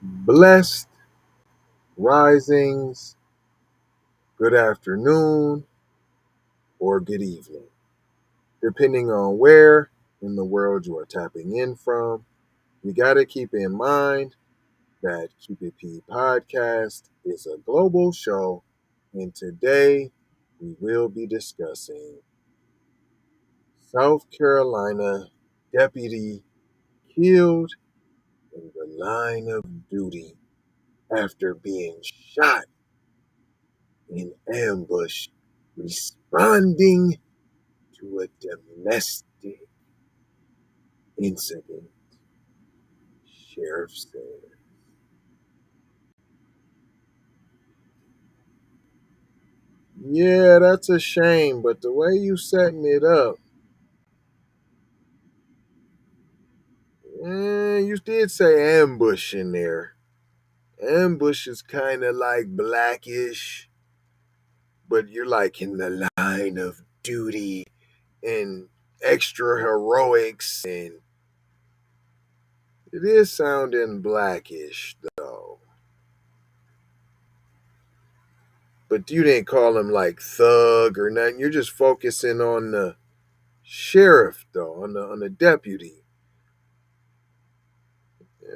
Blessed risings, good afternoon, or good evening, depending on where in the world you are tapping in from. You got to keep in mind that Keep It P podcast is a global show, and today we will be discussing South Carolina deputy killed in the line of duty after being shot in ambush responding to a domestic incident, sheriff said. Yeah, that's a shame, but the way you setting it up, you did say ambush in there. Ambush is kind of like blackish, but you're like in the line of duty and extra heroics, and it is sounding blackish though. But you didn't call him like thug or nothing. You're just focusing on the sheriff though, on the deputy.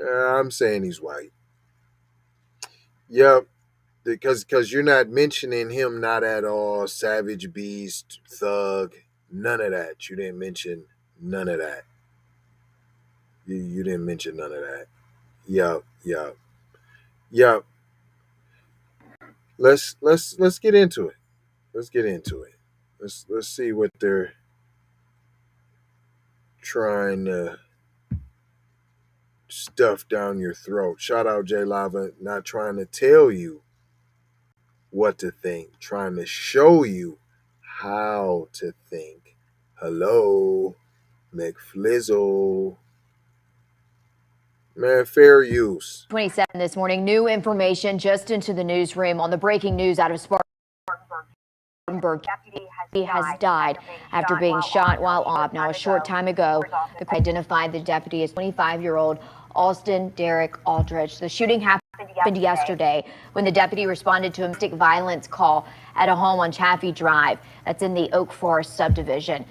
I'm saying he's white. Yep, because you're not mentioning him not at all. Savage beast, thug, none of that. You didn't mention none of that. You didn't mention none of that. Yep. Let's get into it. Let's get into it. Let's see what they're trying to stuff down your throat. Shout out J Lava, not trying to tell you what to think, trying to show you how to think. Hello, McFlizzle. Man, fair use. 27 this morning. New information just into the newsroom on the breaking news out of Spartanburg. He has died after being shot while on. Now, a short time ago, the court identified the deputy as 25-year-old Alston Derek Aldridge. The shooting happened yesterday when the deputy responded to a domestic violence call at a home on Chaffee Drive. That's in the Oak Forest subdivision.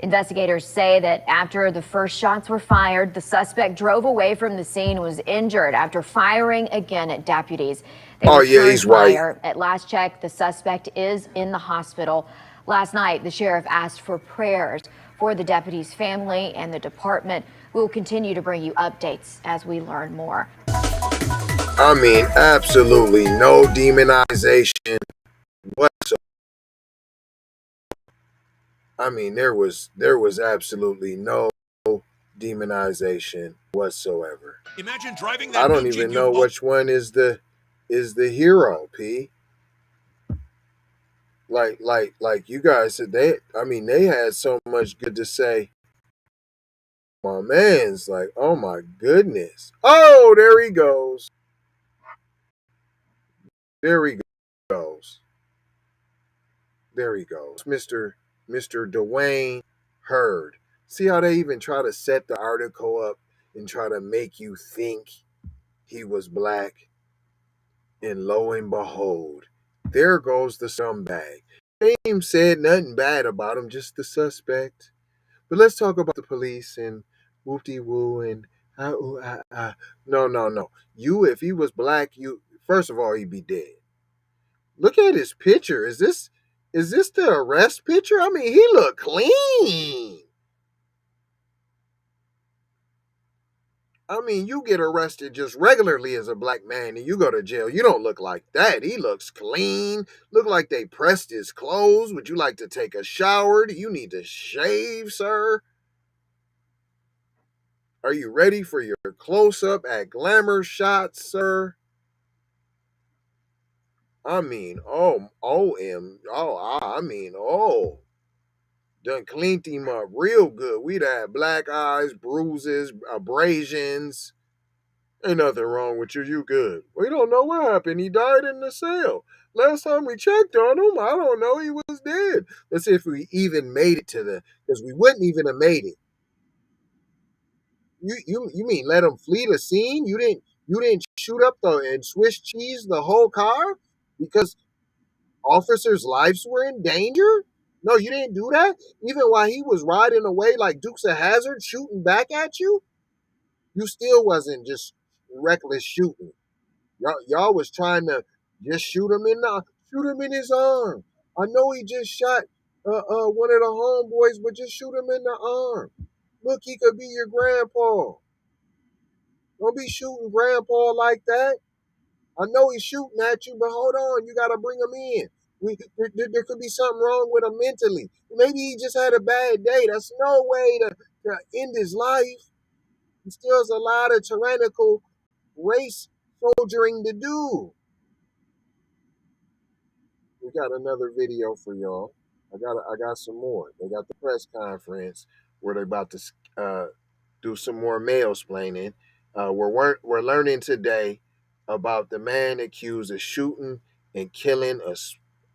Investigators say that after the first shots were fired, the suspect drove away from the scene, was injured after firing again at deputies. He's fire. white. At last check, the suspect is in the hospital. Last night, the sheriff asked for prayers for the deputy's family and the department. We'll continue to bring you updates as we learn more. I mean, absolutely no demonization whatsoever. I mean, there was absolutely no demonization whatsoever. Imagine driving that. I don't even know which one is the hero, P. Like you guys said, they had so much good to say. My man's like, oh my goodness. Oh, there he goes. There he goes. There he goes. Mr. Duane Heard. See how they even try to set the article up and try to make you think he was black? And lo and behold, there goes the scumbag. They ain't said nothing bad about him, just the suspect. But let's talk about the police and whoop-de-woo and No. You, if he was black, first of all, he'd be dead. Look at his picture. Is this the arrest picture? I mean, he look clean. I mean, you get arrested just regularly as a black man and you go to jail. You don't look like that. He looks clean. Look like they pressed his clothes. Would you like to take a shower? Do you need to shave, sir? Are you ready for your close-up at glamour shots, sir? I mean, done cleaned him up real good. We'd had black eyes, bruises, abrasions. Ain't nothing wrong with you. You good. We don't know what happened. He died in the cell. Last time we checked on him, I don't know. He was dead. Let's see if we even made it because we wouldn't even have made it. You mean let him flee the scene? You didn't shoot up and Swiss cheese the whole car because officers' lives were in danger? No, you didn't do that? Even while he was riding away like Dukes of Hazzard shooting back at you? You still wasn't just reckless shooting. Y'all was trying to just shoot him in his arm. I know he just shot one of the homeboys, but just shoot him in the arm. Look, he could be your grandpa. Don't be shooting grandpa like that. I know he's shooting at you, but hold on, you gotta bring him in. There could be something wrong with him mentally. Maybe he just had a bad day. That's no way to end his life. He still has a lot of tyrannical race soldiering to do. We got another video for y'all. I got some more. They got the press conference where they're about to do some more mail-splaining. We're learning today about the man accused of shooting and killing a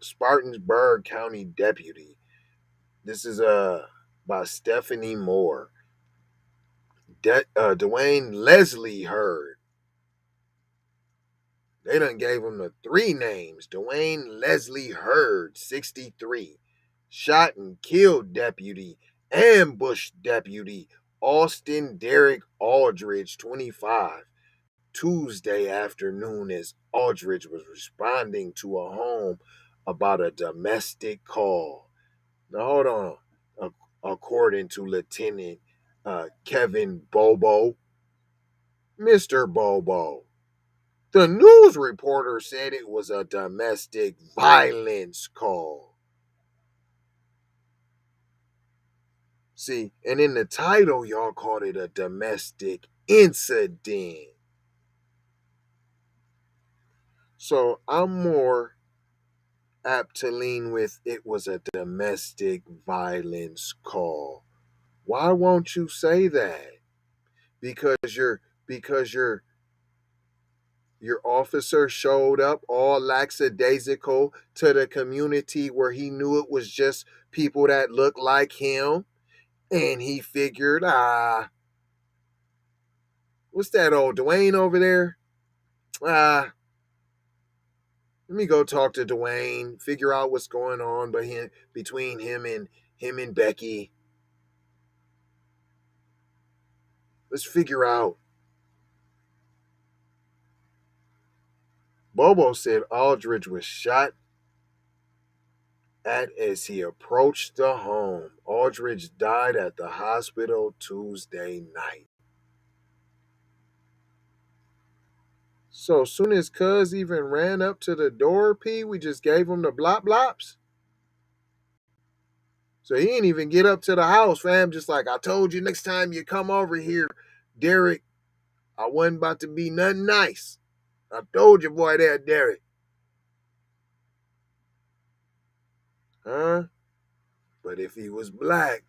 Spartanburg County deputy. This is by Stephanie Moore. Duane Heard. They done gave him the 3 names. Duane Heard, 63. Shot and killed deputy, ambushed deputy Austin Derek Aldridge, 25. Tuesday afternoon as Aldridge was responding to a home about a domestic call. Now, hold on. According to Lieutenant Kevin Bobo, Mr. Bobo, the news reporter said it was a domestic violence call. See, and in the title, y'all called it a domestic incident. So I'm more apt to lean with it was a domestic violence call. Why won't you say that? Because your officer showed up all lackadaisical to the community where he knew it was just people that look like him, and he figured, what's that old Duane over there? Let me go talk to Duane, figure out what's going on between him and Becky. Let's figure out. Bobo said Aldridge was shot at as he approached the home. Aldridge died at the hospital Tuesday night. So soon as Cuz even ran up to the door, we just gave him the blop blops. So he didn't even get up to the house, fam. Just like, I told you, next time you come over here, Derek, I wasn't about to be nothing nice. I told you, boy, there, Derek. Huh? But if he was black,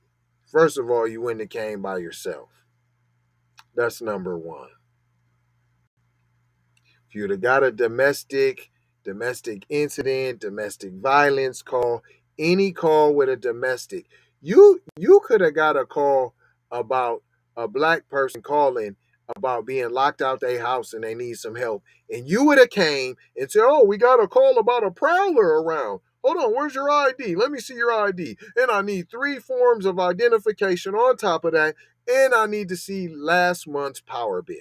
first of all, you wouldn't have came by yourself. That's number one. If you'd have got a domestic incident, domestic violence call, any call with a domestic, you could have got a call about a black person calling about being locked out their house and they need some help, and you would have came and said, oh, we got a call about a prowler around. Hold on, where's your ID? Let me see your ID. And I need 3 forms of identification on top of that, and I need to see last month's power bill.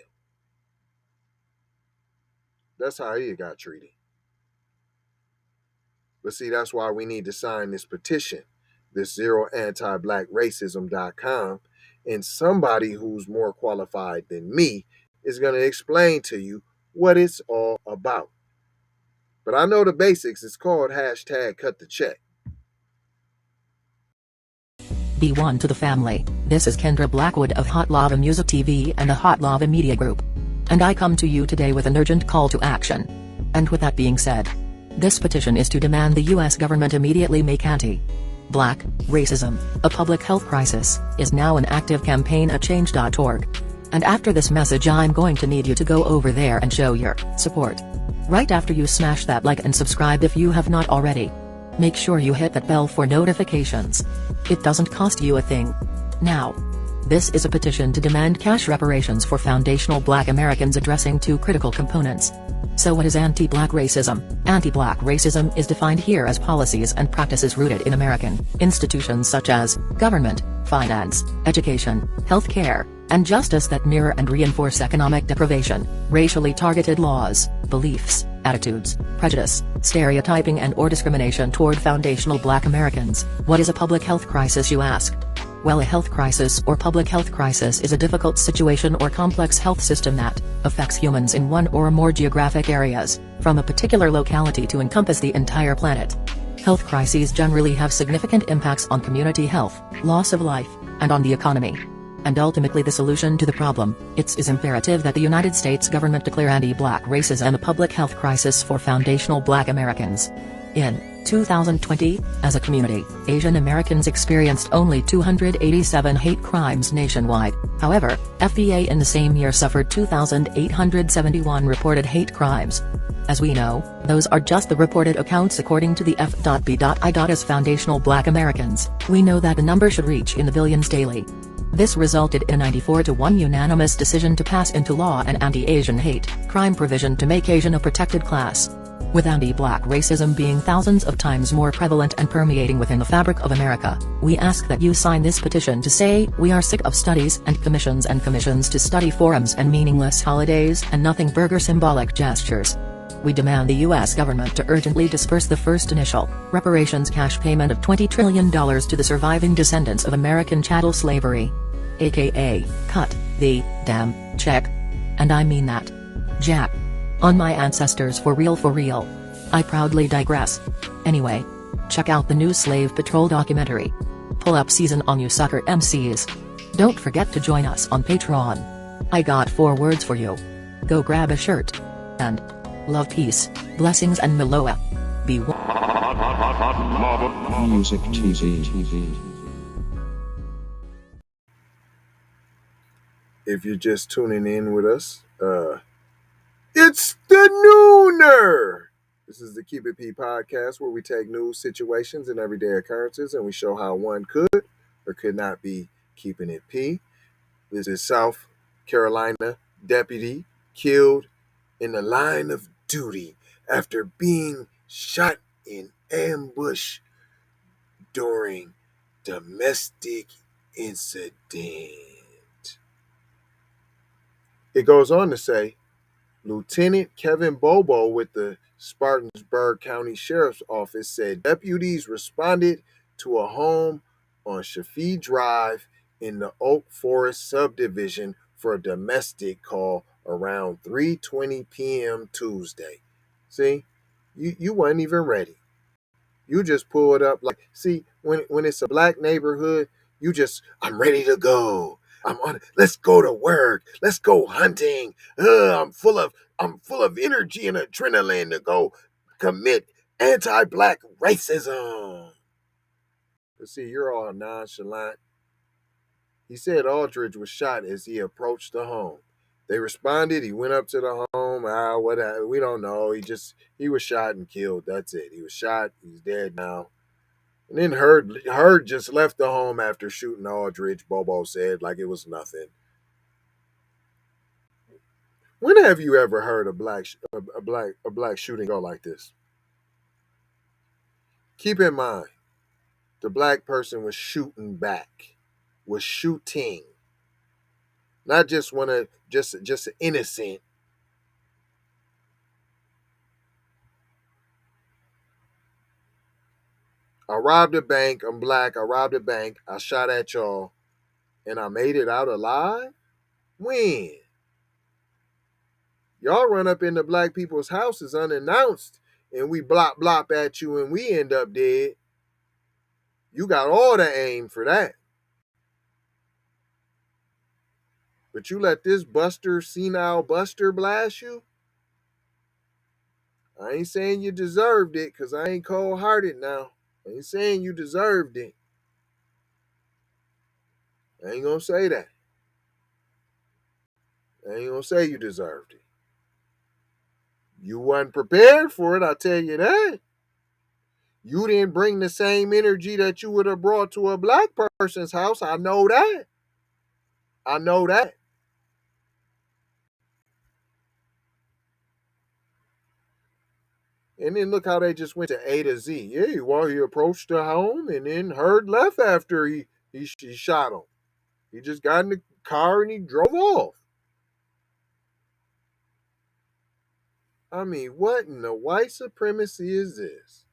That's how he got treated. But see, that's why we need to sign this petition, this zeroantiblackracism.com, and somebody who's more qualified than me is going to explain to you what it's all about. But I know the basics. It's called #CutTheCheck. Be one to the family. This is Kendra Blackwood of Hot Lava Music TV and the Hot Lava Media Group. And I come to you today with an urgent call to action. And with that being said, this petition is to demand the U.S. government immediately make anti-black racism a public health crisis is now an active campaign at change.org. And after this message, I'm going to need you to go over there and show your support. Right after you smash that like and subscribe if you have not already. Make sure you hit that bell for notifications. It doesn't cost you a thing. Now, This is a petition to demand cash reparations for foundational Black Americans addressing two critical components. So what is anti-Black racism? Anti-Black racism is defined here as policies and practices rooted in American institutions such as government, finance, education, healthcare, and justice that mirror and reinforce economic deprivation, racially targeted laws, beliefs, attitudes, prejudice, stereotyping and/or discrimination toward foundational Black Americans. What is a public health crisis, you ask? Well, a health crisis or public health crisis is a difficult situation or complex health system that affects humans in one or more geographic areas, from a particular locality to encompass the entire planet. Health crises generally have significant impacts on community health, loss of life, and on the economy. And ultimately the solution to the problem, it is imperative that the United States government declare anti-Black racism a public health crisis for foundational Black Americans. In 2020, as a community, Asian Americans experienced only 287 hate crimes nationwide. However, FBA in the same year suffered 2,871 reported hate crimes. As we know, those are just the reported accounts according to the FBI. As foundational Black Americans, we know that the number should reach in the billions daily. This resulted in a 94-1 unanimous decision to pass into law an anti-Asian hate crime provision to make Asian a protected class. With anti-Black racism being thousands of times more prevalent and permeating within the fabric of America, we ask that you sign this petition to say we are sick of studies and commissions to study forums and meaningless holidays and nothing burger symbolic gestures. We demand the U.S. government to urgently disperse the first initial reparations cash payment of $20 trillion to the surviving descendants of American chattel slavery. AKA, cut the damn check. And I mean that. Jack. On my ancestors for real for real. I proudly digress. Anyway. Check out the new Slave Patrol documentary. Pull up season on you sucker MCs. Don't forget to join us on Patreon. I got 4 words for you. Go grab a shirt. And love, peace, blessings and Meloa. Be Music TV. If you're just tuning in with us, it's the Nooner! This is the Keep It P podcast where we take news, situations, and everyday occurrences and we show how one could or could not be keeping it P. This is South Carolina deputy killed in the line of duty after being shot in ambush during domestic incident. It goes on to say, Lieutenant Kevin Bobo with the Spartanburg County Sheriff's Office said deputies responded to a home on Shafi Drive in the Oak Forest subdivision for a domestic call around 3:20 p.m. Tuesday. See, you weren't even ready. You just pulled up like, see, when it's a Black neighborhood, I'm ready to go. Let's go to work. Let's go hunting. I'm full of energy and adrenaline to go commit anti-Black racism. But see, you're all nonchalant. He said Aldridge was shot as he approached the home. They responded. He went up to the home. We don't know. He was shot and killed. That's it. He was shot. He's dead now. And then Heard just left the home after shooting Aldridge, Bobo said, like it was nothing. When have you ever heard a black shooting go like this? Keep in mind, the Black person was shooting back, was shooting, not just just an innocent. I robbed a bank. I'm Black. I robbed a bank. I shot at y'all, and I made it out alive? When? Y'all run up into Black people's houses unannounced, and we blop at you, and we end up dead. You got all the aim for that. But you let this senile buster blast you? I ain't saying you deserved it, because I ain't cold-hearted now. I ain't saying you deserved it. I ain't gonna say that. I ain't gonna say you deserved it. You wasn't prepared for it, I'll tell you that. You didn't bring the same energy that you would have brought to a Black person's house, I know that. I know that. And then look how they just went to A to Z. Yeah, well, he approached the home and then Heard left after he shot him. He just got in the car and he drove off. I mean, what in the white supremacy is this?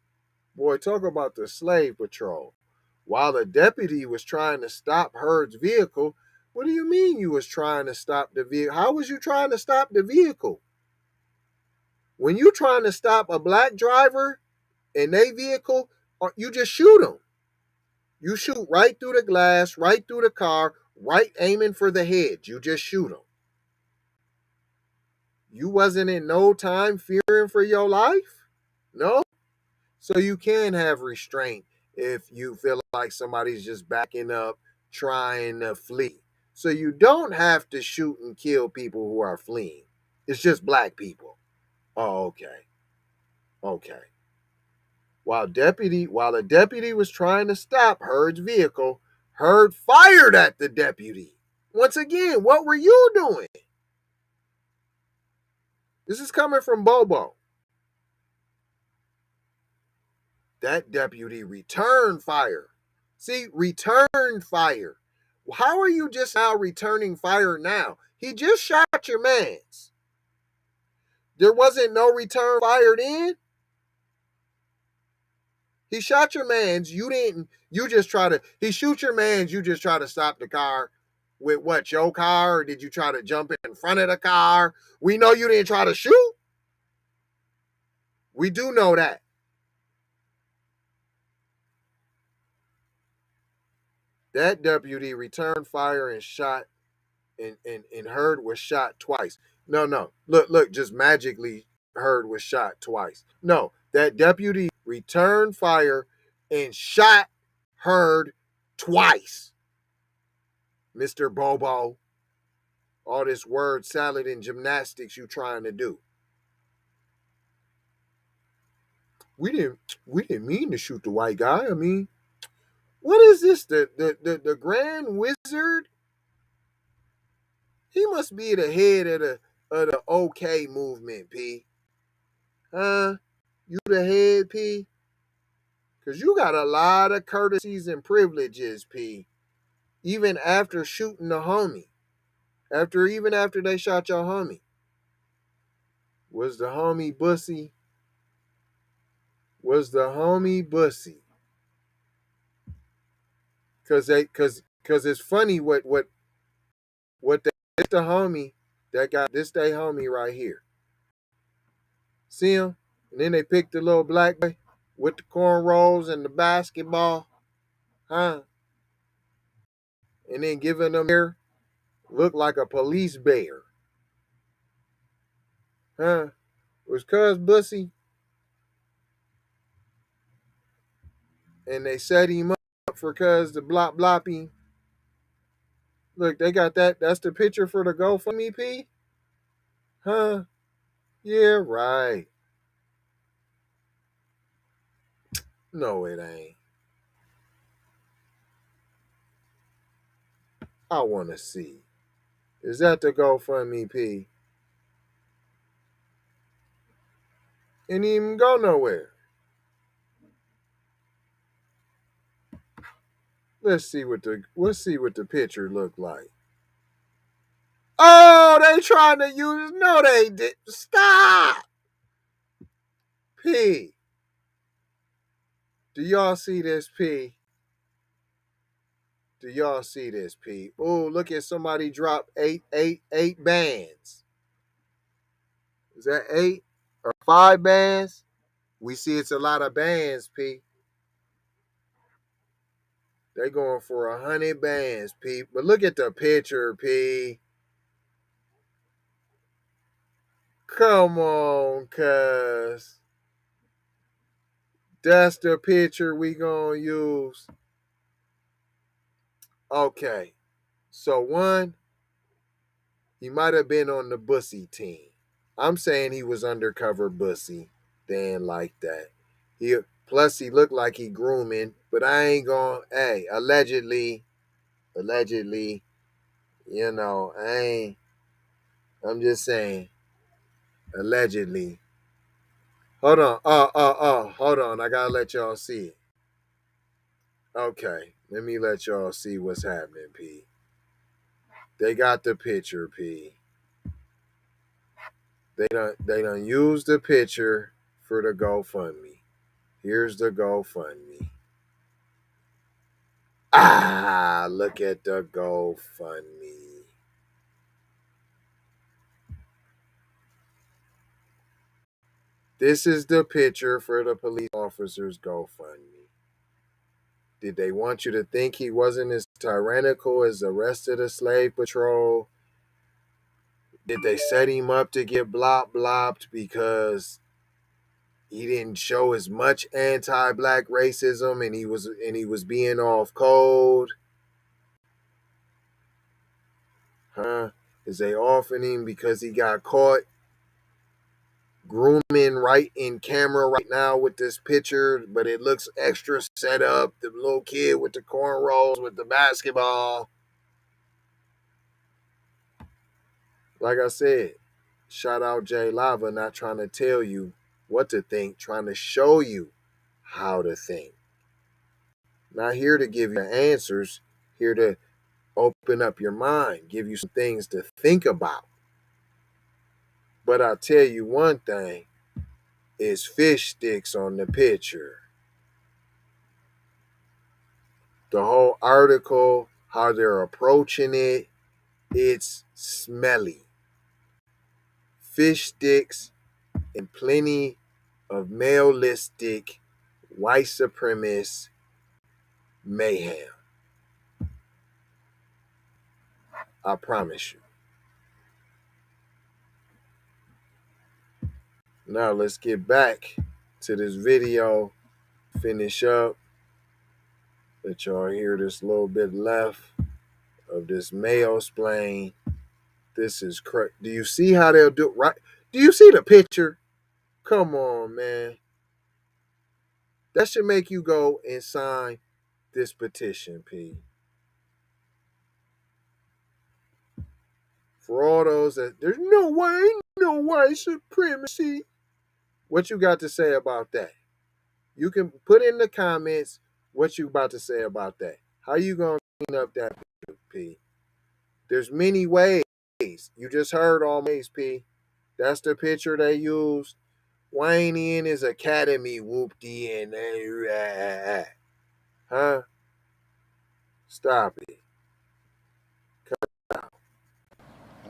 Boy, talk about the slave patrol. While the deputy was trying to stop Heard's vehicle, what do you mean you was trying to stop the vehicle? How was you trying to stop the vehicle? When you trying to stop a black driver in their vehicle, you just shoot them. You shoot right through the glass, right through the car, right aiming for the head. You just shoot them. You wasn't in no time fearing for your life? No? So you can have restraint if you feel like somebody's just backing up, trying to flee. So you don't have to shoot and kill people who are fleeing. It's just black people. Oh, okay. Okay. While the deputy was trying to stop Heard's vehicle, Heard fired at the deputy. Once again, what were you doing? This is coming from Bobo. That deputy returned fire. See, returned fire. How are you just now returning fire now? He just shot your mans. There wasn't no return fire then? He shot your mans. You didn't. You just try to. He shoot your mans. You just try to stop the car with what, your car? Or did you try to jump in front of the car? We know you didn't try to shoot. We do know that. That deputy returned fire and shot, and Heard was shot twice. No. Look, just magically Heard was shot twice. No, that deputy returned fire and shot Heard twice. Mr. Bobo, all this word salad and gymnastics you trying to do. We didn't mean to shoot the white guy. I mean, what is this? The Grand Wizard? He must be the head of the OK movement, P. Huh? You the head, P? Because you got a lot of courtesies and privileges, P. Even after shooting the homie. Even after they shot your homie. Was the homie bussy? Was the homie bussy? Cause it's funny what they the homie that got this day homie right here. See him? And then they picked the little black boy with the cornrows and the basketball. Huh? And then giving them hair look like a police bear. Huh? Was cuz bussy? And they set him up for cuz the blop bloppy. Look, they got that. That's the picture for the GoFundMe, P? Huh? Yeah, right. No, it ain't. I want to see. Is that the GoFundMe, P? Ain't even go nowhere. Let's see what the picture looked like. Oh, they trying to use. No, they did. Stop. P. Do y'all see this, P? Do y'all see this, P? Oh, look at somebody drop eight bands. Is that 8 or 5 bands? We see it's a lot of bands, P. They going for 100 bands, P. But look at the picture, P. Come on, cuz. That's the picture we gonna use. Okay. So one, he might have been on the bussy team. I'm saying he was undercover bussy. They ain't like that. Plus he looked like he grooming, but I ain't gonna, hey, allegedly, You know, I'm just saying, allegedly. Hold on. Hold on. I gotta let y'all see it. Okay, let me let y'all see what's happening, P. They got the picture, P. They done used the picture for the GoFundMe. Here's the GoFundMe. Look at the GoFundMe. This is the picture for the police officer's GoFundMe. Did they want you to think he wasn't as tyrannical as the rest of the slave patrol? Did they set him up to get blopped because he didn't show as much anti-black racism and he was being off code? Huh? Is they offing him because he got caught grooming right in camera right now with this picture, but it looks extra set up? The little kid with the cornrows with the basketball. Like I said, shout out Jay Lava, not trying to tell you what to think, trying to show you how to think. Not here to give you answers, here to open up your mind, give you some things to think about. But I'll tell you one thing, is fish sticks on the picture. The whole article, how they're approaching it, it's smelly. Fish sticks and plenty of maleistic white supremacist mayhem. I promise you. Now let's get back to this video, finish up. Let y'all hear this little bit left of this mayo splain. This is correct. Do you see how they'll do it right? Do you see the picture? Come on, man. That should make you go and sign this petition, P. For all those that there's no way, no white supremacy. What you got to say about that? You can put in the comments what you about to say about that. How you gonna clean up that picture, P? There's many ways. You just heard all ways, P. That's the picture they used. Wayne in his academy whoopty and huh? Stop it.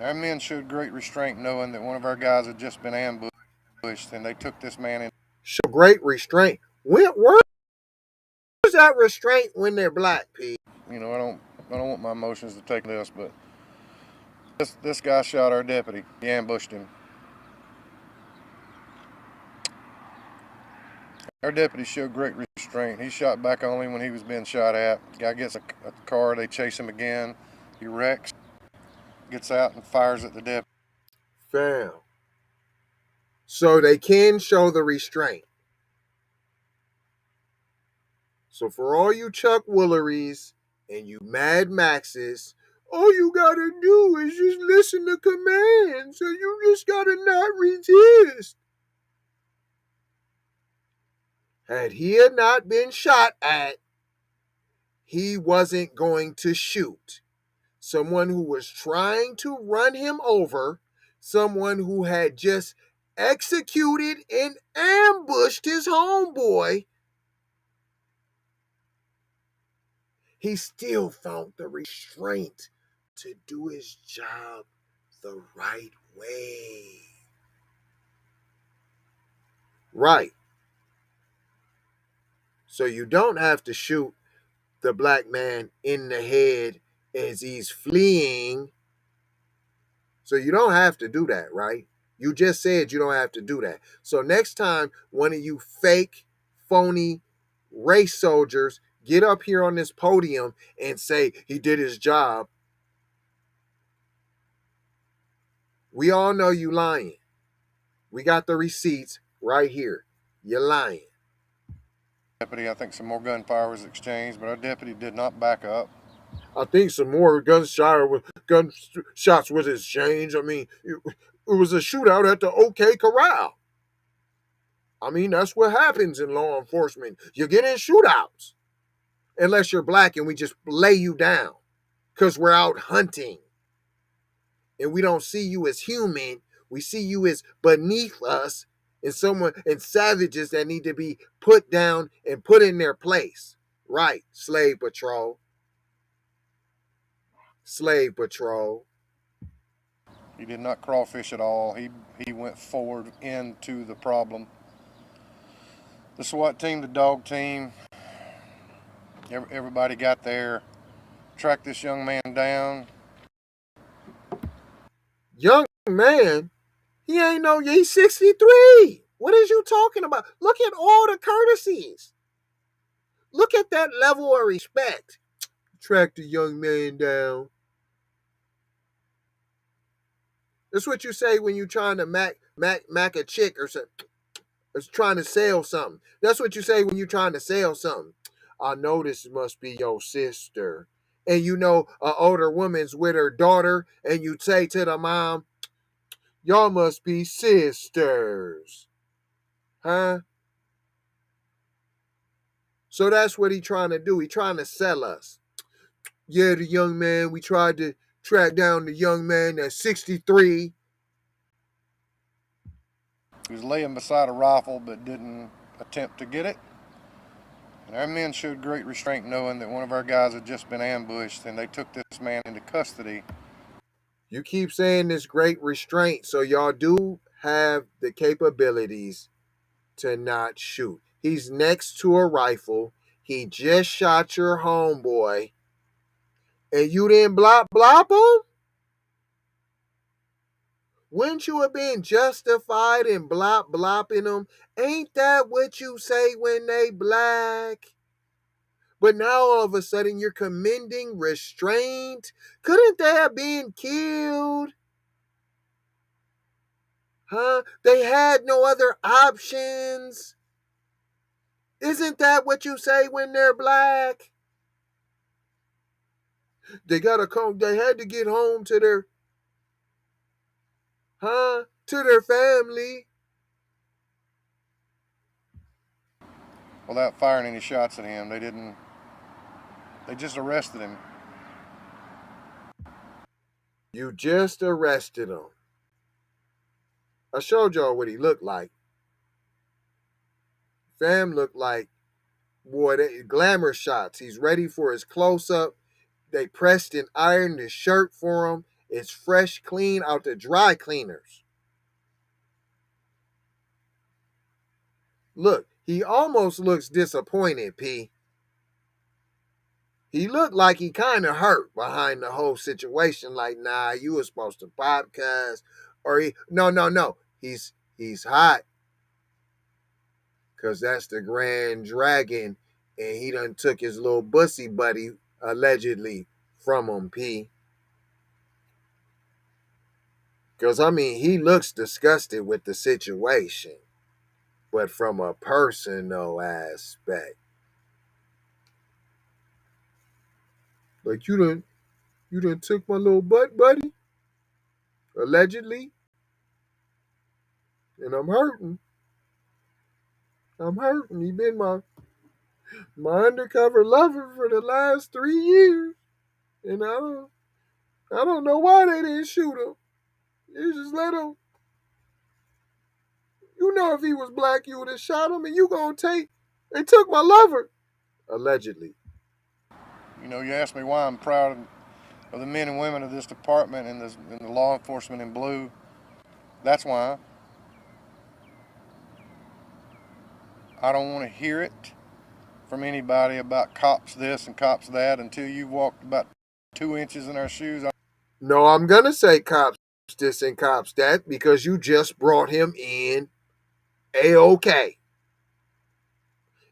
Our men showed great restraint knowing that one of our guys had just been ambushed and they took this man in. Show great restraint. Where's that restraint when they're black, P? You know, I don't want my emotions to take this, but this guy shot our deputy. He ambushed him. Our deputy showed great restraint. He shot back only when he was being shot at. The guy gets a car, they chase him again. He wrecks, gets out and fires at the deputy. Fam. So they can show the restraint. So for all you Chuck Wooleries and you Mad Maxes, all you gotta do is just listen to commands. So you just gotta not resist. Had he had not been shot at, he wasn't going to shoot. Someone who was trying to run him over, someone who had just executed and ambushed his homeboy, he still found the restraint to do his job the right way. Right. So you don't have to shoot the black man in the head as he's fleeing. So you don't have to do that, right? You just said you don't have to do that. So next time one of you fake, phony race soldiers get up here on this podium and say he did his job, we all know you lying. We got the receipts right here. You're lying. Deputy, I think some more gunfire was exchanged, but our deputy did not back up. I think some more gunshots was exchanged. I mean, it was a shootout at the OK Corral. I mean, that's what happens in law enforcement. You get in shootouts, unless you're black and we just lay you down because we're out hunting and we don't see you as human. We see you as beneath us and savages that need to be put down and put in their place. Right, slave patrol. Slave patrol. He did not crawfish at all. He went forward into the problem. The SWAT team, the dog team, everybody got there, tracked this young man down. Young man? He's 63. What is you talking about? Look at all the courtesies. Look at that level of respect. Track the young man down. That's what you say when you're trying to mac a chick or something. It's trying to sell something. That's what you say when you're trying to sell something. I know this must be your sister. And you know an older woman's with her daughter, and you say to the mom, y'all must be sisters. Huh? So that's what he's trying to do. He's trying to sell us. Yeah, the young man, we tried to track down the young man at 63. He was laying beside a rifle but didn't attempt to get it. And our men showed great restraint knowing that one of our guys had just been ambushed and they took this man into custody. You keep saying this great restraint, so y'all do have the capabilities to not shoot. He's next to a rifle. He just shot your homeboy. And you didn't blop him? Wouldn't you have been justified in blopping them? Ain't that what you say when they black? But now all of a sudden you're commending restraint? Couldn't they have been killed? Huh? They had no other options. Isn't that what you say when they're black? They had to get home to their family. Without firing any shots at him, they just arrested him. You just arrested him. I showed y'all what he looked like. Fam looked like, glamour shots. He's ready for his close-up. They pressed and ironed his shirt for him. It's fresh, clean out the dry cleaners. Look, he almost looks disappointed, P. He looked like he kind of hurt behind the whole situation. Like, nah, you were supposed to pop, cuz. No. He's hot. Because that's the Grand Dragon. And he done took his little bussy buddy, allegedly, from him, P. Because, I mean, he looks disgusted with the situation. But from a personal aspect. Like, you done took my little butt, buddy? Allegedly. And I'm hurting. He been my undercover lover for the last 3 years. And I don't know why they didn't shoot him. You just let him. You know if he was black, you would have shot him, and you gonna take. They took my lover. Allegedly. You know, you asked me why I'm proud of the men and women of this department and the law enforcement in blue. That's why. I don't want to hear it from anybody about cops this and cops that until you've walked about 2 inches in our shoes. No, I'm going to say cops this and cops that because you just brought him in A-OK.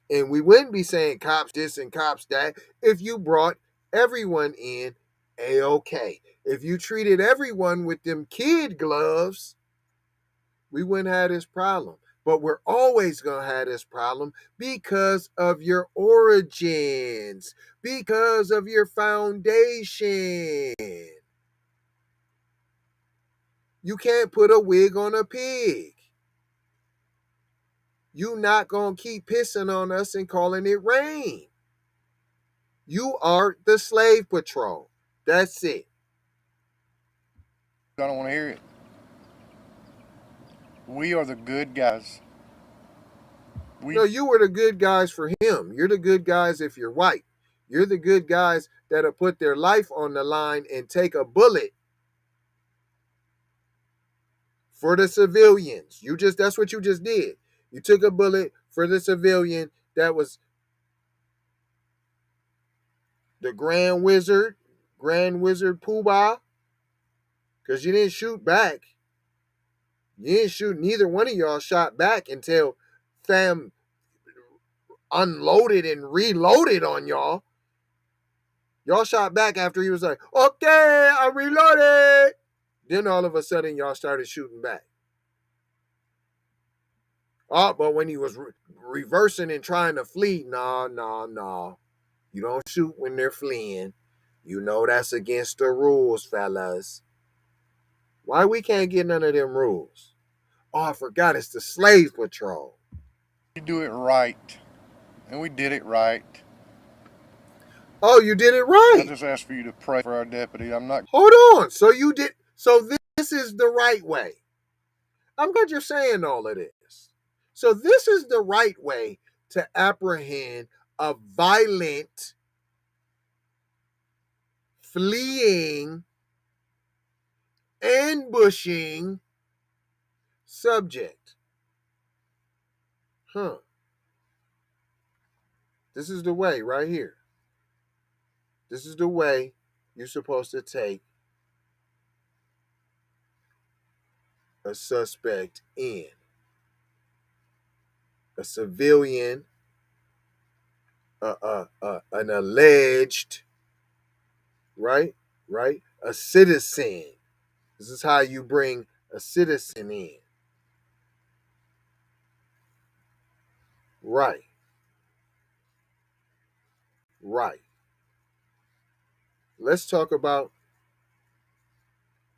And we wouldn't be saying cops this and cops that if you brought everyone in A-OK. If you treated everyone with them kid gloves, we wouldn't have this problem. But we're always going to have this problem because of your origins, because of your foundation. You can't put a wig on a pig. You not going to keep pissing on us and calling it rain. You are the slave patrol. That's it. I don't want to hear it. We are the good guys. No, you were the good guys for him. You're the good guys if you're white. You're the good guys that'll put their life on the line and take a bullet for the civilians. That's what you just did. You took a bullet for the civilian that was the Grand Wizard Poobah, because you didn't shoot back. You didn't shoot, neither one of y'all shot back until fam unloaded and reloaded on y'all. Y'all shot back after he was like, okay, I reloaded. Then all of a sudden y'all started shooting back. Oh, but when he was reversing and trying to flee, no. You don't shoot when they're fleeing. You know that's against the rules, fellas. Why we can't get none of them rules? Oh, I forgot, it's the slave patrol. We do it right. And we did it right. Oh, you did it right. I just asked for you to pray for our deputy. I'm not. Hold on. So this is the right way. I'm glad you're saying all of this. So this is the right way to apprehend a violent, fleeing, ambushing subject. This is the way right here. This is the way you're supposed to take a suspect in. A civilian, an alleged, right? A citizen. This is how you bring a citizen in. Right. Let's talk about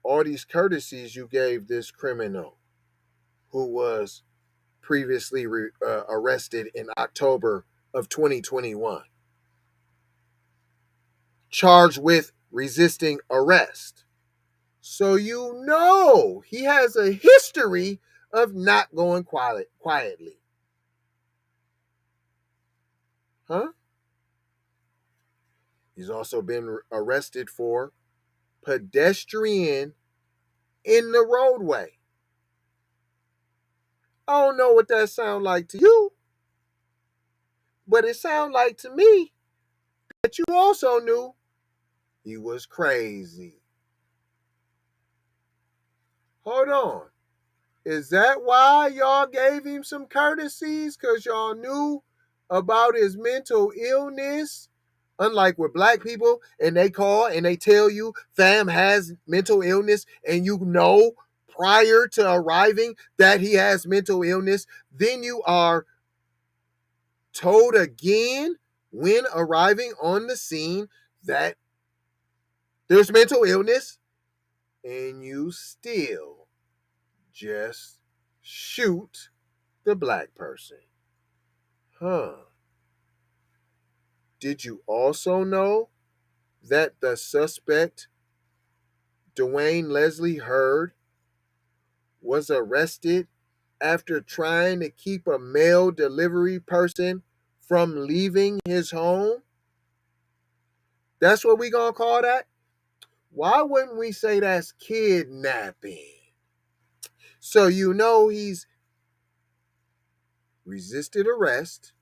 all these courtesies you gave this criminal who was previously arrested in October of 2021. Charged with resisting arrest. So you know he has a history of not going quietly. Huh? He's also been arrested for pedestrian in the roadway. I don't know what that sounds like to you, but it sounds like to me that you also knew he was crazy. Hold on. Is that why y'all gave him some courtesies? Because y'all knew about his mental illness? Unlike with black people, and they call and they tell you fam has mental illness, and you know prior to arriving that he has mental illness, then you are told again when arriving on the scene that there's mental illness, and you still just shoot the black person. Did you also know that the suspect, Duane Heard, was arrested after trying to keep a mail delivery person from leaving his home? That's what we gonna call that? Why wouldn't we say that's kidnapping? So you know he's resisted arrest.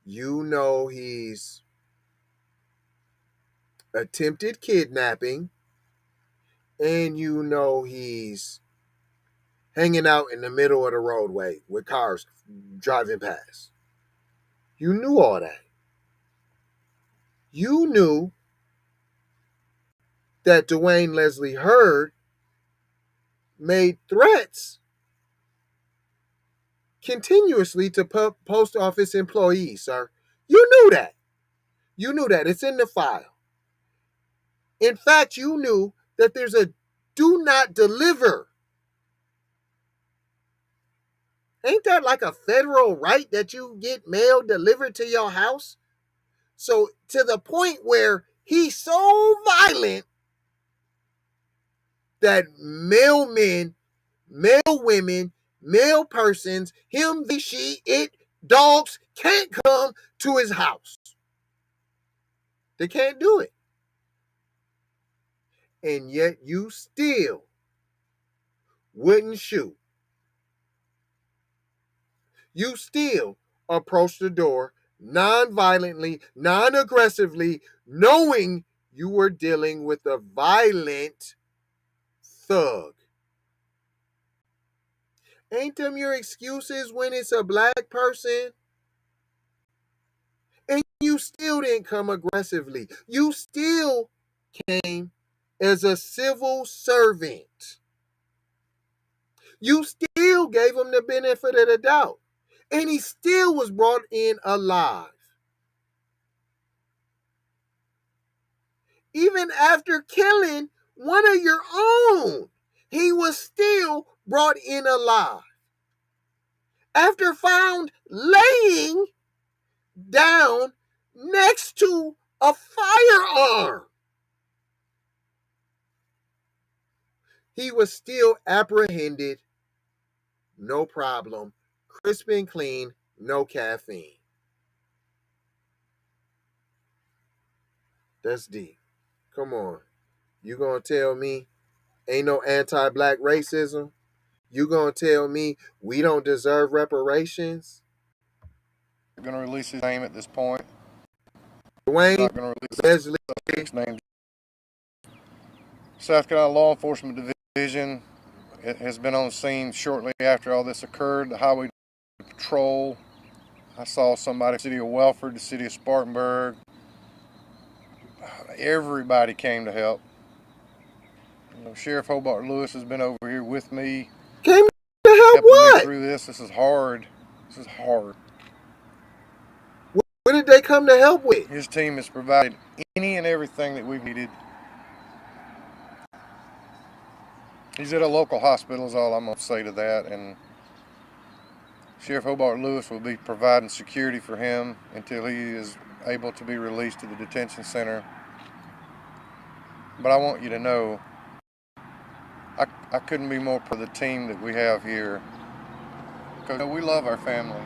You know he's attempted kidnapping. And you know he's hanging out in the middle of the roadway with cars driving past. You knew all that. You knew that Duane Heard made threats continuously to post office employees, sir. You knew that. You knew that. It's in the file. In fact, you knew that there's a do not deliver. Ain't that like a federal right that you get mail delivered to your house? So to the point where he's so violent that mailmen, male women, male persons, him, they, she, it, dogs can't come to his house. They can't do it. And yet you still wouldn't shoot. You still approach the door non-violently, non-aggressively, knowing you were dealing with a violent thug. Ain't them your excuses when it's a black person? And you still didn't come aggressively. You still came as a civil servant. You still gave him the benefit of the doubt. And he still was brought in alive. Even after killing one of your own, he was still brought in alive. After found laying down next to a firearm, he was still apprehended, no problem, crisp and clean, no caffeine. That's deep. Come on. You gonna tell me ain't no anti-black racism? You gonna tell me we don't deserve reparations? I'm not going to release his name at this point. Duane, I'm not going to release Leslie, his name. South Carolina Law Enforcement Division has been on scene shortly after all this occurred. The Highway Patrol. I saw somebody, the city of Welford, the city of Spartanburg. Everybody came to help. You know, Sheriff Hobart Lewis has been over here with me. came to help helping what? me through this. This is hard. This is hard. What did they come to help with? His team has provided any and everything that we've needed. He's at a local hospital is all I'm going to say to that. And Sheriff Hobart Lewis will be providing security for him until he is able to be released to the detention center. But I want you to know, I couldn't be more proud of the team that we have here. Because we love our family.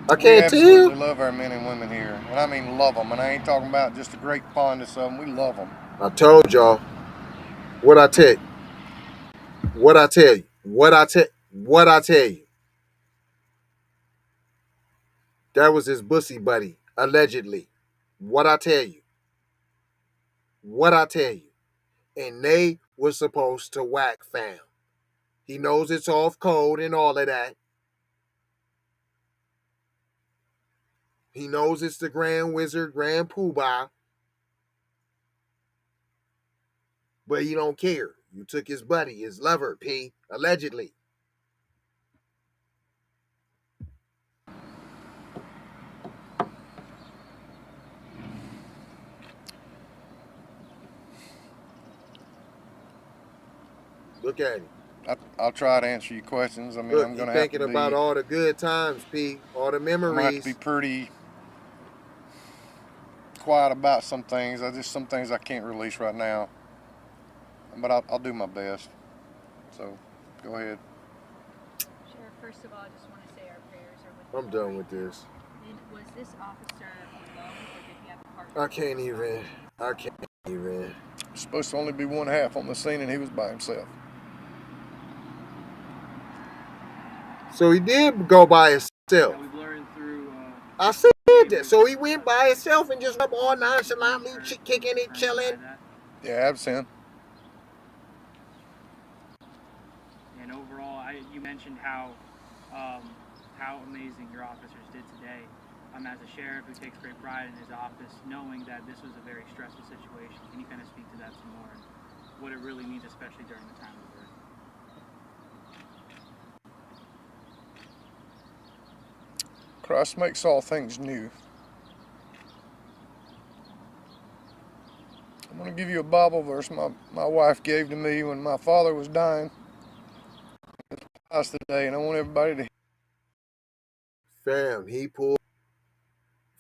I can't We absolutely tell. love our men and women here. And I mean love them. And I ain't talking about just a great fondness of them. We love them. I told y'all. What I tell you. What I tell you. What I tell you. That was his bussy buddy, allegedly. What I tell you. What I tell you. And they were supposed to whack fam. He knows it's off code and all of that. He knows it's the Grand Wizard, Grand Poobah. But he don't care. You took his buddy, his lover, P, allegedly. Look at him. I'll try to answer your questions. I mean, Look, I'm going to he's have to thinking be, about all the good times, P, all the I'm going to have memories. to be pretty quiet about some things. Some things I can't release right now. But I'll do my best. So, go ahead. Sheriff, first of all, I just want to say our prayers are with you. I'm done with this. And was this officer alone, or did he have a partner? I can't even. It's supposed to only be one half on the scene, and he was by himself. So he did go by himself. Yeah, we've learned through. I said that. So he went by himself and just up all nonchalantly, kicking it, chilling. Yeah, absent. And overall, you mentioned how amazing your officers did today. As a sheriff who takes great pride in his office, knowing that this was a very stressful situation, can you kind of speak to that some more and what it really means, especially during the time of work? Christ makes all things new. I'm going to give you a Bible verse my wife gave to me when my father was dying. It's today, and I want everybody to. Fam, he pulled.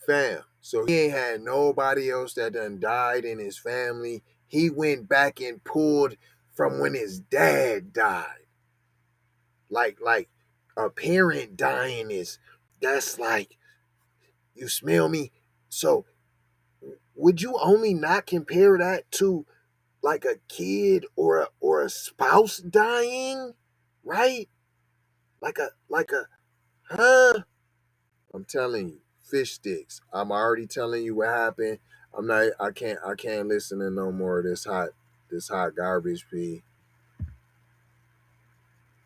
Fam. So he ain't had nobody else that done died in his family. He went back and pulled from when his dad died. Like a parent dying that's like, you smell me? So would you only not compare that to like a kid or a spouse dying? Right? Like a huh? I'm telling you, fish sticks. I'm already telling you what happened. I can't listen to no more of this hot garbage, P.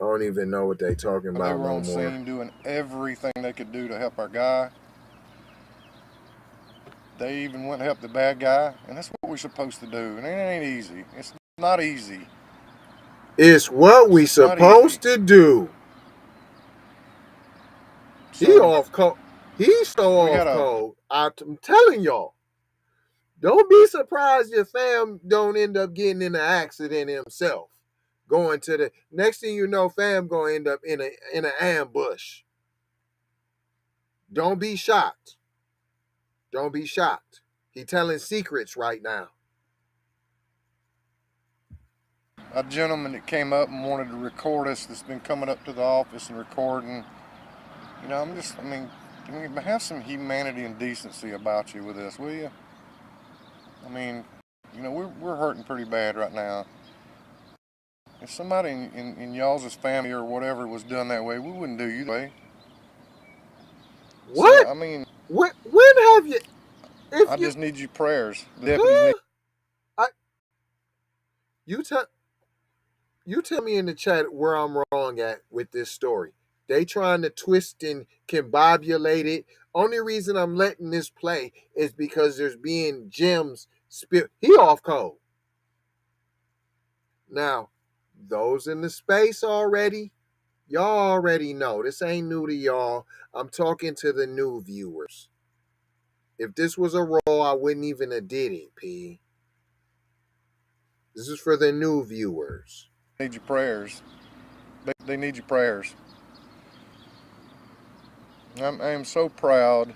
I don't even know what they talking They about were no on more. scene doing everything they could do to help our guy. They even went and helped the bad guy, and that's what we're supposed to do. And it ain't easy. It's not easy. It's what we It's not supposed easy. to do. He So off cold. He's so we off gotta. cold. I'm telling y'all. Don't be surprised your fam don't end up getting in an accident himself. Going to the next thing you know, fam gonna end up in an ambush. Don't be shocked. Don't be shocked. He telling secrets right now. A gentleman that came up and wanted to record us that's been coming up to the office and recording. You know, have some humanity and decency about you with this, will you? I mean, you know, we're hurting pretty bad right now. If somebody in y'all's family or whatever was done that way, we wouldn't do you that way. So, What? I mean, When have you? If I you, just need your prayers. The deputies need. huh? I you tell you tell me in the chat where I'm wrong at with this story. They trying to twist and combobulate it. Only reason I'm letting this play is because there's being gems spilled. He off cold. Now, those in the space already, y'all already know. This ain't new to y'all. I'm talking to the new viewers. If this was a role, I wouldn't even have did it, P. This is for the new viewers. Need your prayers. They need your prayers. I am so proud.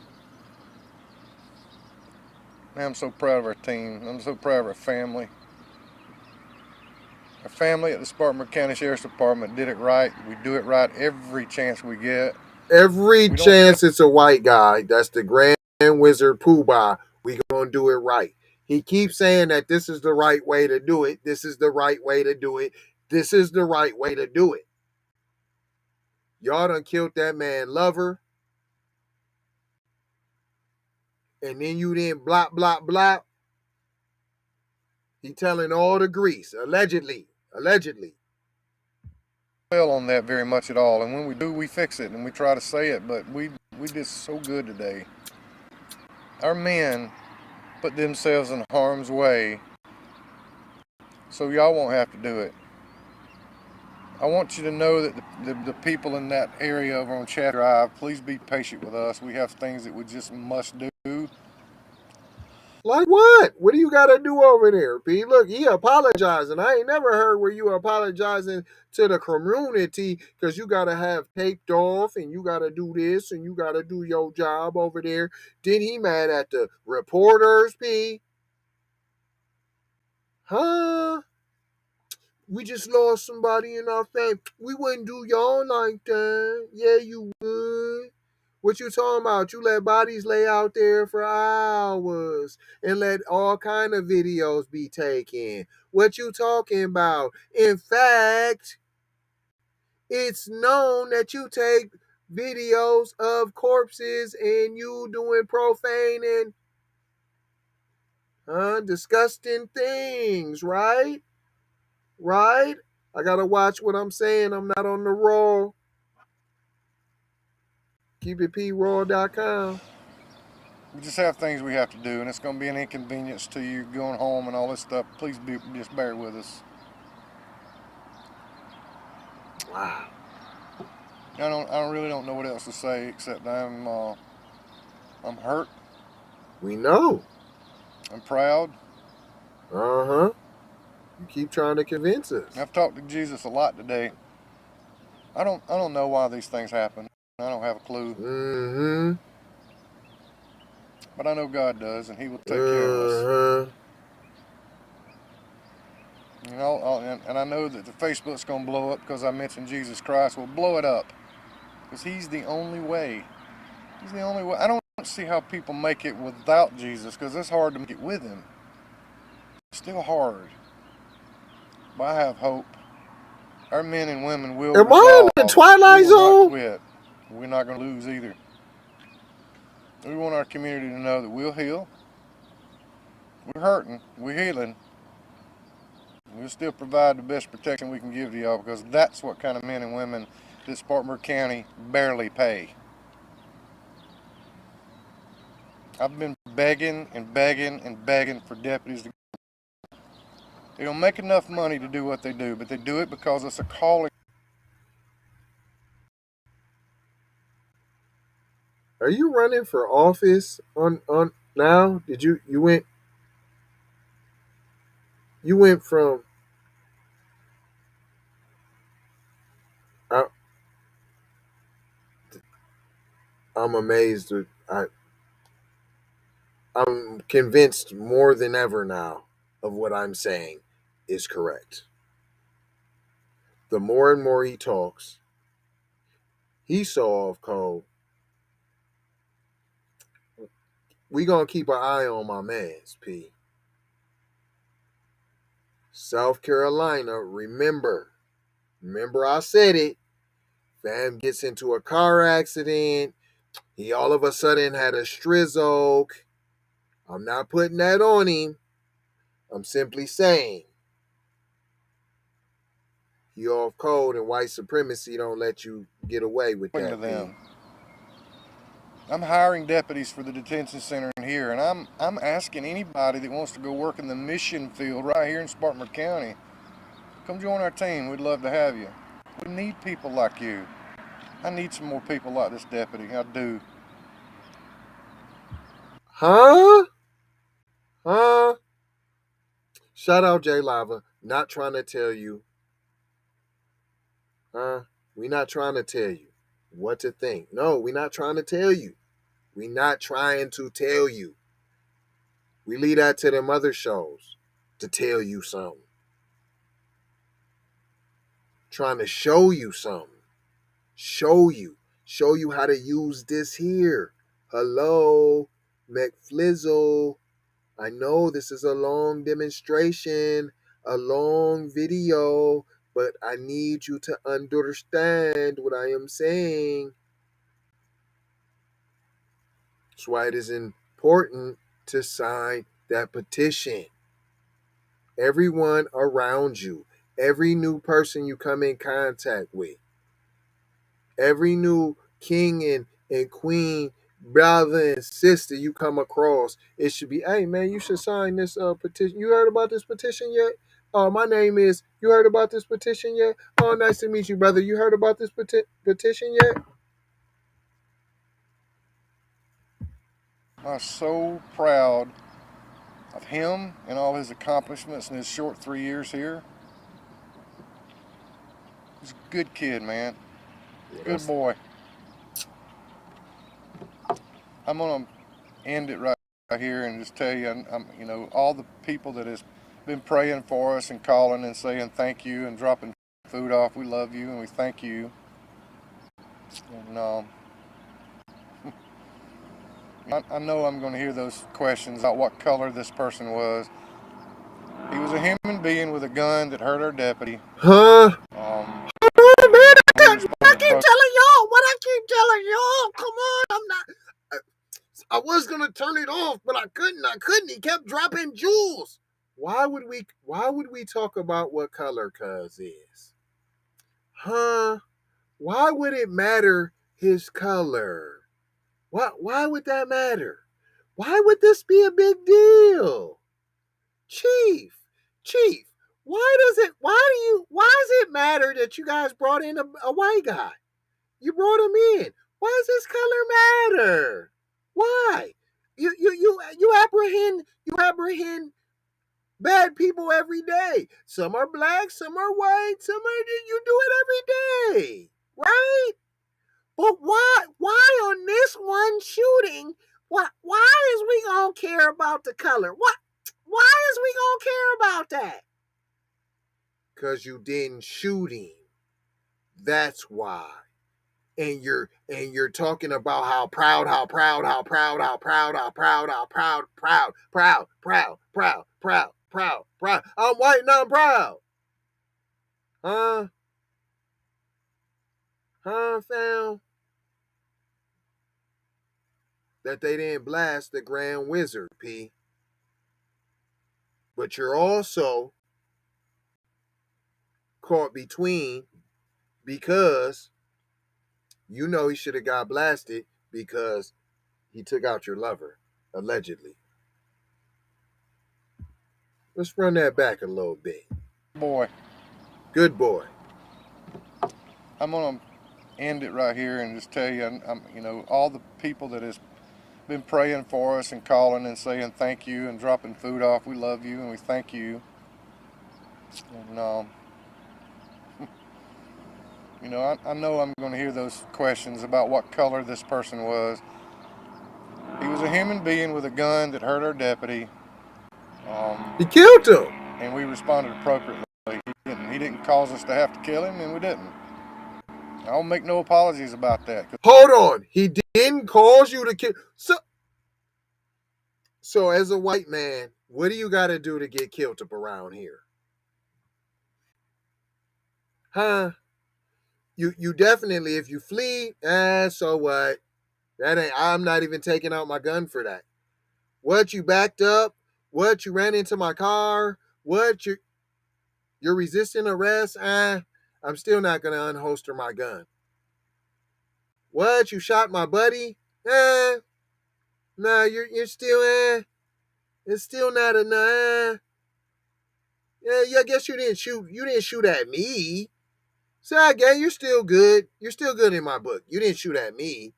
I'm so proud of our team. I'm so proud of our family. Our family at the Spartanburg County Sheriff's Department did it right. We do it right every chance we get. Every We don't chance it's a white guy, that's the Grand Wizard Poobah, we gonna do it right. He keeps saying that this is the right way to do it. This is the right way to do it. This is the right way to do it. Y'all done killed that man lover. And then you didn't blop, blop, blop. He telling all the grease, allegedly. dwell on that very much at all. And when we do, we fix it and we try to say it. But we did so good today. Our men put themselves in harm's way so y'all won't have to do it. I want you to know that the people in that area over on Chat Drive, please be patient with us. We have things that we just must do. Like what? What do you got to do over there, P? Look, he apologizing. I ain't never heard where you apologizing to the community because you got to have taped off and you got to do this and you got to do your job over there. Then he mad at the reporters, P? Huh? We just lost somebody in our family. We wouldn't do y'all like that. Yeah, you would. What you talking about? You let bodies lay out there for hours and let all kind of videos be taken. What you talking about? In fact, it's known that you take videos of corpses and you doing profane and disgusting things, right? Right? I gotta watch what I'm saying. I'm not on the roll. KeepItPraw.com. We just have things we have to do, and it's going to be an inconvenience to you going home and all this stuff. Please just bear with us. Wow. I really don't know what else to say except I'm hurt. We know. I'm proud. Uh-huh. You keep trying to convince us. I've talked to Jesus a lot today. I don't know why these things happen. I don't have a clue. Mm-hmm. But I know God does, and He will take care of us. Uh-huh. You know, and I know that the Facebook's going to blow up because I mentioned Jesus Christ. Well, blow it up, because He's the only way. He's the only way. I don't see how people make it without Jesus, because it's hard to make it with Him. It's still hard. But I have hope. Our men and women will Am I resolve. in the Twilight We will not Zone? quit. We're not going to lose either. We want our community to know that we'll heal. We're hurting. We're healing. We'll still provide the best protection we can give to y'all, because that's what kind of men and women that Spartanburg County barely pay. I've been begging and begging and begging for deputies to. They don't make enough money to do what they do, but they do it because it's a calling. Are you running for office on now? Did you went from I, I'm amazed. I'm convinced more than ever now of what I'm saying is correct. The more and more he talks, he's so off code. We gonna keep an eye on my man's P. South Carolina, remember I said it. Fam gets into a car accident. He all of a sudden had a strizzle. I'm not putting that on him. I'm simply saying he off code, and white supremacy don't let you get away with To that. them. I'm hiring deputies for the detention center in here, and I'm asking anybody that wants to go work in the mission field right here in Spartanburg County, come join our team. We'd love to have you. We need people like you. I need some more people like this deputy. I do. Huh? Shout out J Lava. Not trying to tell you. We not trying to tell you what to think. No, we not trying to tell you. We not trying to tell you. We leave that to them other shows to tell you something. Trying to show you something. Show you how to use this here. Hello, McFlizzle. I know this is a long demonstration, a long video, but I need you to understand what I am saying. That's why it is important to sign that petition. Everyone around you, every new person you come in contact with, every new king and queen, brother and sister you come across, it should be, hey man, you should sign this petition. You heard about this petition yet? Oh, my name is, you heard about this petition yet? Oh, nice to meet you, brother. You heard about this petition yet? I'm so proud of him and all his accomplishments in his short 3 years here. He's a good kid, man. Good boy. I'm gonna end it right here and just tell you, you know, all the people that has been praying for us and calling and saying thank you and dropping food off. We love you and we thank you. And I know I'm going to hear those questions about what color this person was. He was a human being with a gun that hurt our deputy. Huh? Man, I keep telling y'all what I keep telling y'all. Come on, I'm not. I was gonna turn it off, but I couldn't. He kept dropping jewels. Why would we talk about what color Cuz is? Huh? Why would it matter his color? Why would that matter? Why would this be a big deal? Chief, why does it matter that you guys brought in a white guy? You brought him in. Why does this color matter? Why? You apprehend bad people every day. Some are black, some are white, you do it every day, right? But why on this one shooting? Why is we gonna care about the color? Why is we gonna care about that? Cause you didn't shoot him. That's why. And you're talking about how proud. I'm white and I'm proud. Fam? That they didn't blast the Grand Wizard, P. But you're also caught between because you know he should have got blasted because he took out your lover, allegedly. Let's run that back a little bit. Boy. Good boy. I'm going to end it right here and just tell you, all the people that has been praying for us and calling and saying thank you and dropping food off. We love you and we thank you. And, I know I'm going to hear those questions about what color this person was. He was a human being with a gun that hurt our deputy. He killed him. And we responded appropriately. He didn't cause us to have to kill him, and we didn't. I don't make no apologies about that. Hold on. He didn't cause you to kill. So as a white man, what do you got to do to get killed up around here? Huh? You definitely, if you flee, so what? I'm not even taking out my gun for that. What, you backed up? What, you ran into my car? What, you're resisting arrest? I'm still not going to unholster my gun. What, you shot my buddy? No, you're still, it's still not enough. Yeah, I guess you didn't shoot at me. So I guess you're still good. You're still good in my book. You didn't shoot at me.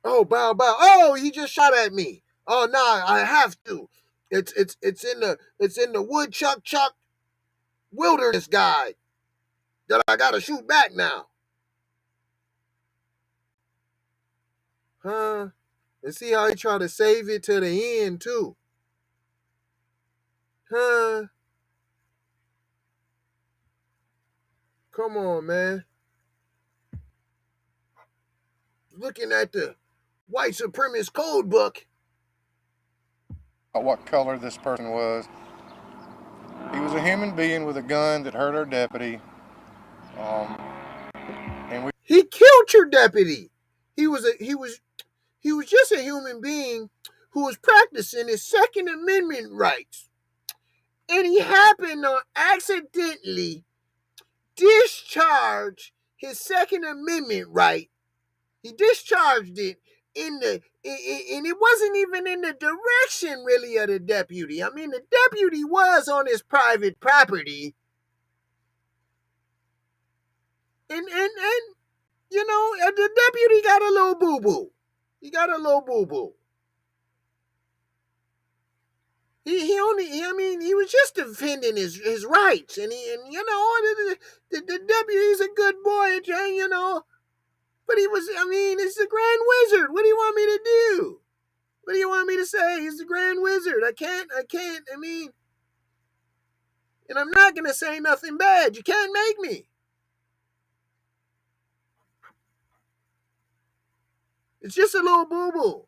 Oh, bow. Oh, he just shot at me. Oh, no, I have to. It's in the woodchuck wilderness guide that I gotta shoot back now. Huh? And see how he tried to save it to the end too. Huh? Come on, man. Looking at the white supremacist code book. What color this person was. He was a human being with a gun that hurt our deputy. He killed your deputy. He was just a human being who was practicing his Second Amendment rights. And he happened to accidentally discharge his Second Amendment right. He discharged it and it wasn't even in the direction really of the deputy. I mean, the deputy was on his private property. And the deputy got a little boo-boo. He got a little boo-boo. He was just defending his rights, and the deputy's a good boy, but it's the Grand Wizard. What do you want me to do? What do you want me to say? He's the Grand Wizard. I can't, and I'm not going to say nothing bad. You can't make me. It's just a little boo-boo.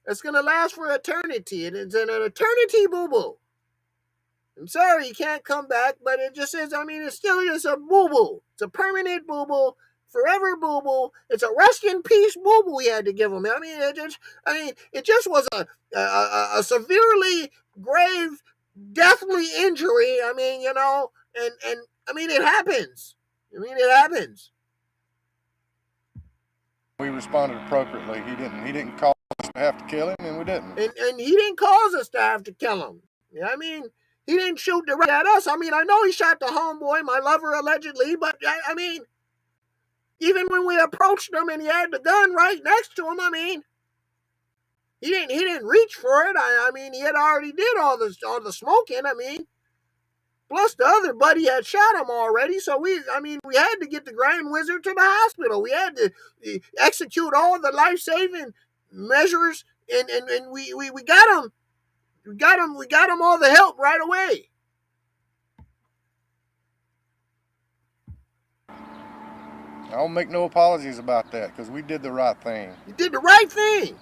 That's going to last for eternity. And it's an eternity boo-boo. I'm sorry you can't come back, but it just is, it's still just a boo-boo. It's a permanent boo-boo, forever boo-boo. It's a rest in peace boo-boo we had to give him. It just was a severely grave, deathly injury. And it happens. It happens. We responded appropriately. He didn't cause us to have to kill him, and we didn't. And he didn't cause us to have to kill him. He didn't shoot directly at us. I mean, I know he shot the homeboy, my lover, allegedly, but I mean, even when we approached him and he had the gun right next to him, I mean, he didn't reach for it. I mean, he had already did all the smoking. I mean, plus the other buddy had shot him already. So we had to get the Grand Wizard to the hospital. We had to execute all the life-saving measures, and we got him. We got him all the help right away. I don't make no apologies about that because we did the right thing. You did the right thing.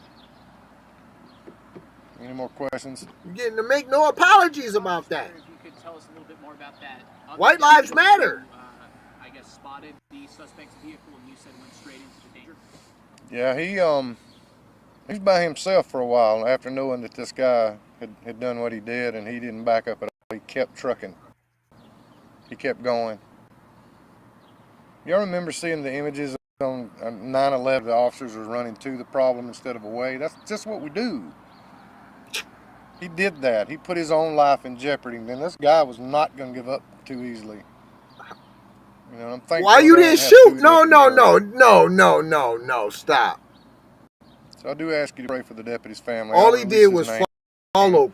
Any more questions? You're getting to make no apologies about that. If you could tell us a little bit more about that. White lives matter. I guess spotted the suspect's vehicle and you said went straight into the danger. Yeah, he's by himself for a while after knowing that this guy had done what he did, and he didn't back up at all. He kept trucking. He kept going. Y'all remember seeing the images on 9/11? The officers were running to the problem instead of away. That's just what we do. He did that. He put his own life in jeopardy. And this guy was not going to give up too easily. You know, I'm thankful. Why you didn't shoot? No, stop. So I do ask you to pray for the deputy's family. All he did was follow.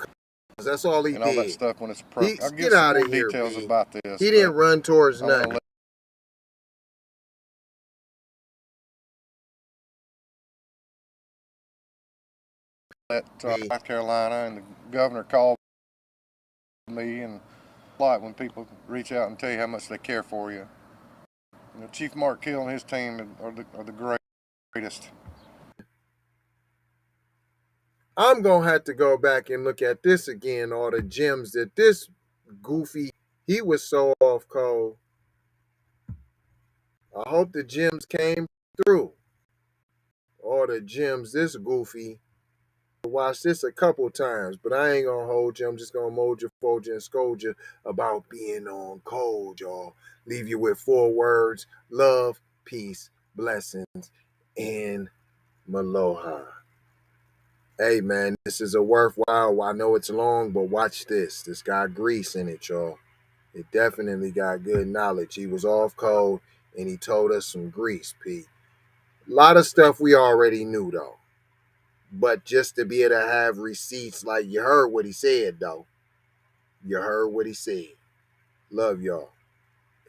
That's all he did. And all that stuff when it's appropriate. I'll give Get out some of more here, details B. about this. He didn't run towards nothing. South Carolina, and the governor called me, and a lot when people reach out and tell you how much they care for you. You know, Chief Mark Hill and his team are the greatest. I'm gonna have to go back and look at this again. All the gems that this goofy, he was so off cold. I hope the gems came through. All the gems, this goofy. Watch this a couple times, but I ain't gonna hold you. I'm just gonna mold you, fold you, and scold you about being on cold, y'all. Leave you with 4 words: love, peace, blessings, and maloha. Hey, man, this is a worthwhile. I know it's long, but watch this. This got grease in it, y'all. It definitely got good knowledge. He was off cold, and he told us some grease, Pete. A lot of stuff we already knew, though. But just to be able to have receipts, like you heard what he said, though. You heard what he said. Love y'all.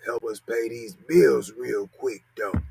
Help us pay these bills real quick, though.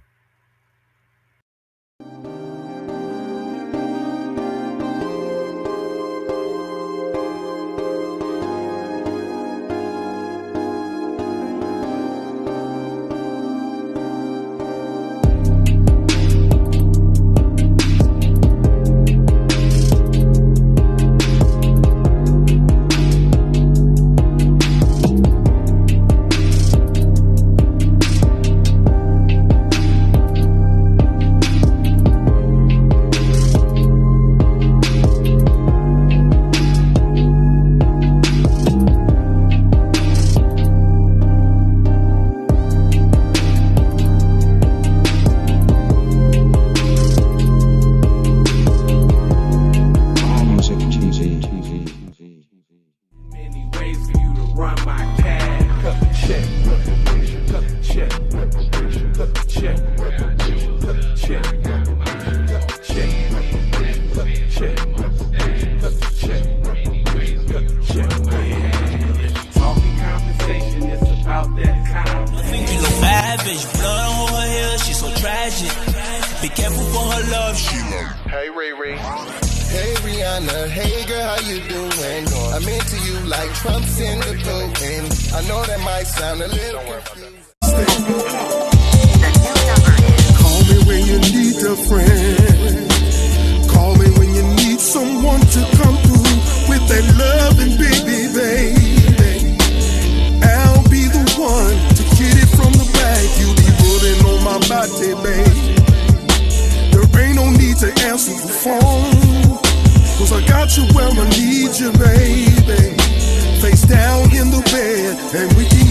Be careful for her love, she love. Hey, Riri. Hey, Rihanna. Hey, girl, how you doing? I'm into you like Trump's in the boat. And I know that might sound a little confusing. Call me when you need a friend. Call me when you need someone to come through with that loving baby, baby. I'll be the one to get it from the back. You be putting on my body, baby. There ain't no need to answer the phone, 'cause I got you where I need you, baby. Face down in the bed, and we can